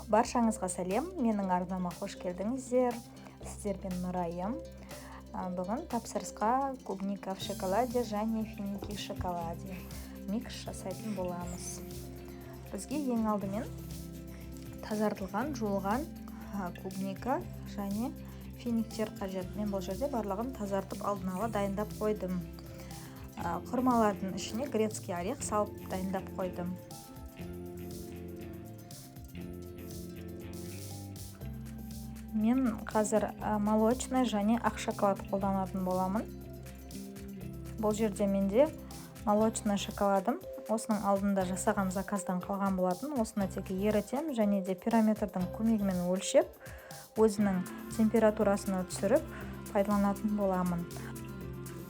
Баршаңызға сәлем, менің арнама қош келдіңіздер. Сіздермен Нұрайым. Бүгін тапсырысқа клубника в шоколаде және финики в шоколаде микс жасайтын боламыз. Бізге ең алдымен тазартылған, жуылған клубника және финиктер қажет. Мен бұл жерде барлығын тазартып алдын ала дайындап қойдым. Құрмалардың ішіне грецкий орех салып дайындап қойдым. Мен қазір молочный және ақ шоколад қолданатын боламын. Бұл жерде менде молочный шоколадым осының алдында жасаған заказдан қалған болатын. Осыны тек ерітем және де пирометрдің көмегімен өлшеп, өзінің температурасына түсіріп пайдаланатын боламын.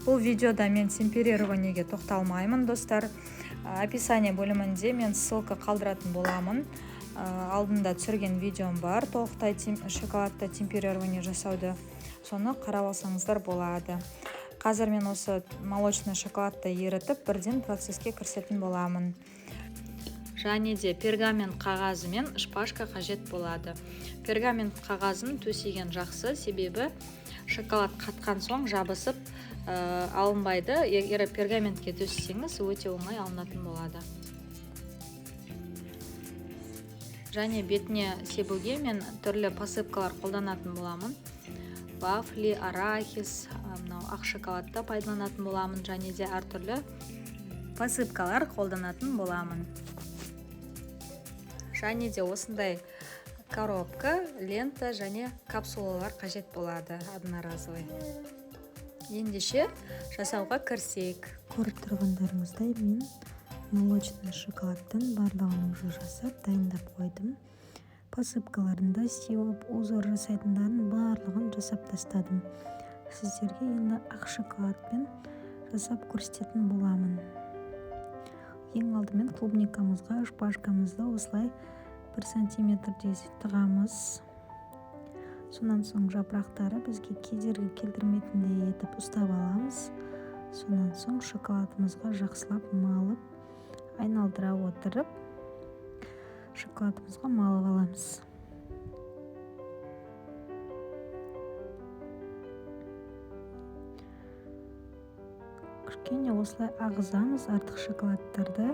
Бұл видеода мен темперированиеге тоқталмаймын, достар. Описание бөлімінде мен ссылка қалдыратын боламын. Алдында түсірген видеом бар, толықтай шоколадты темперирование жасауды. Соны қарап алсаңыздар болады. Қазір мен осы молочный шоколадты ерітіп, бірден процесске кірісетін боламын. Және де пергамент қағазы мен шпажка қажет болады. Пергамент қағазын төсеген жақсы, себебі шоколад қатқан соң жабысып алынбайды. Егер пергаментке төсесеңіз, өте оңай алынатын болады. Және бетіне себуге мен түрлі посыпкалар қолданатын боламын. Вафли, арахис, ақ шоколадты пайдаланатын боламын, және де әртүрлі посыпкалар қолданатын боламын. Және де осындай коробка, лента және капсулалар қажет болады, одноразовый. Ендеше жасауға кірісейік. Көріп тұрғандарыңыздай мен молочный шоколадтың барлығын уже жасап дайындап қойдым. Посыпкаларында сеуіп, узор жасайтындарын барлығын жасап тастадым. Сіздерге енді ақ шоколадпен жасап көрсететін боламын. Ең алдымен клубникамызға шпажкамызды осылай 1 сантиметрдей тығамыз. Сонан соң жапырақтары бізге кедергі келтірмейтіндей етіп ұстап аламыз. Сонан соң шоколадымызға жақсылап малып, айналдыра отырып, шоколадымызға малып аламыз. Кішкене осылай ағызамыз артық шоколадтарды.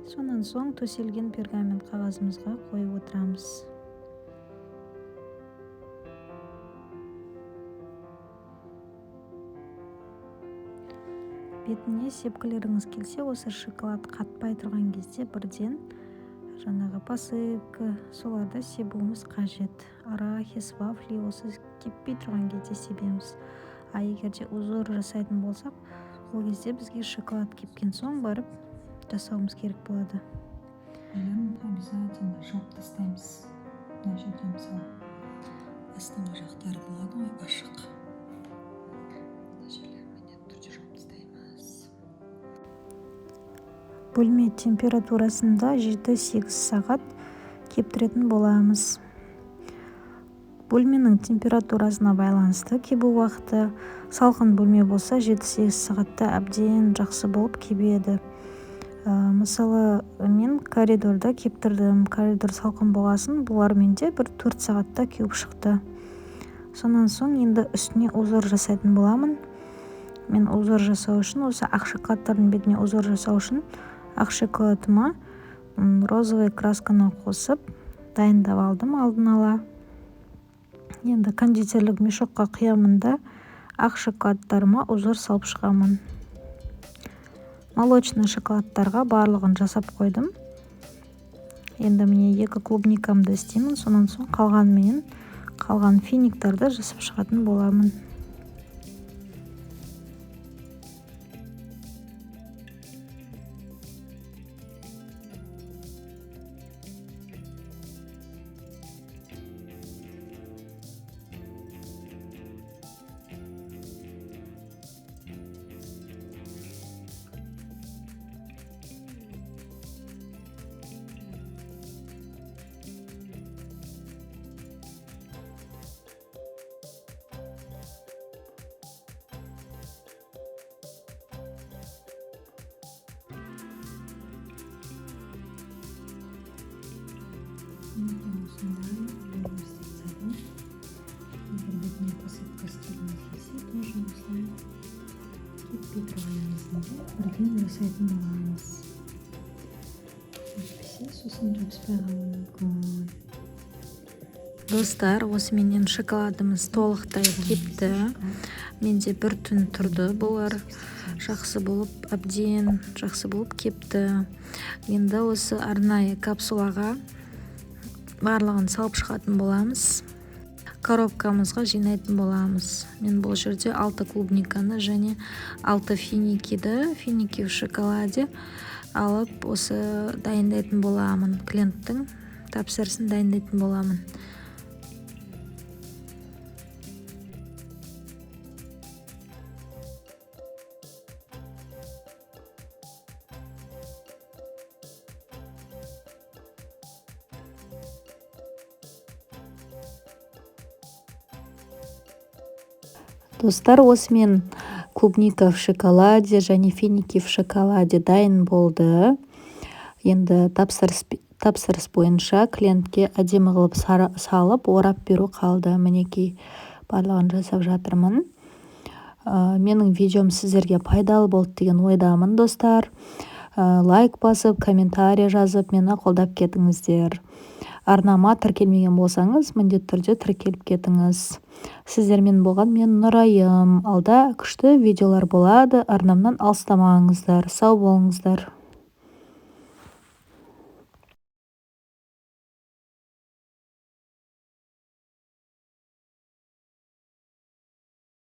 Сонан соң төселген пергамент қағазымызға қойып отырамыз. Бетіне сепкілеріңіз келсе, осы шоколад қатпай тұрған кезде бірден жаңағы посыпка, соларды себуіміз қажет. Арахис, вафли осы кеппей тұрған кезде себеміз. Егерде узор жасайтын болсақ, ол кезде бізге шоколад кепкен соң барып жасауымыз керек болады. Обязательно жауып тастаймыз. Мына жерде мысалы астыңғы жақтары болады ғой, ашық. Бөлме температурасында 7-8 сағат кептіретін боламыз. Бөлменің температурасына байланысты кебу уақыты салқын бөлме болса 7-8 сағатта әбден жақсы болып кебеді. Мысалы, мен коридорда кептірдім. Коридор салқын болғасын, бұлар менде 1-4 сағатта кеуіп шықты. Сонан соң енді үстіне узор жасайтын боламын. Мен узор жасау үшін, осы ақ шоколадтардың бетіне узор жасау үшін ақ шоколадыма розовый красканы қосып дайындап алдым алдын ала. Енді кондитерлік мешокқа құямын да ақ шоколадтарыма узор салып шығамын. Молочный шоколадтарға барлығын жасап қойдым. Енді міне 2 клубникамды істеймін, сонан соң қалған финиктарды жасап шығатын боламын. Сондықтан осындай университеттердің егер бетіне посадка істегіңіз келсе, тоже осылай кетпей тұрған кезінде бірден жасайтын боламыз. Өйтпесе сосын жабыспай қалуы мүмкін. Достар, осыменен шоколадымыз толықтай кепті. Менде бір түн тұрды бұлар. Жақсы болып, әбден жақсы болып кепті. Енді осы арнайы капсулаға барлығын салып шығатын боламыз. Коробкамызға жинайтын боламыз. Мен бұл жерде 6 клубниканы және 6 финики в шоколаде алып осы дайындайтын боламын. Клиенттің тапсырысын дайындайтын боламын. Достар, осымен клубника в шоколаде және финики в шоколаде дайын болды. Енді тапсырыс бойынша клиентке әдемі қылып салып, орап беру қалды. Мінекей барлығын жасап жатырмын. Менің видеом сіздерге пайдалы болды деген ойдамын, достар. Лайк басып, комментарий жазып, мені қолдап кетіңіздер. Арнама тіркелмеген болсаңыз, міндетті түрде тіркеліп кетіңіз. Сіздермен болған мен Нұрайым. Алда күшті видеолар болады. Арнамнан алыстамаңыздар. Сау болыңыздар.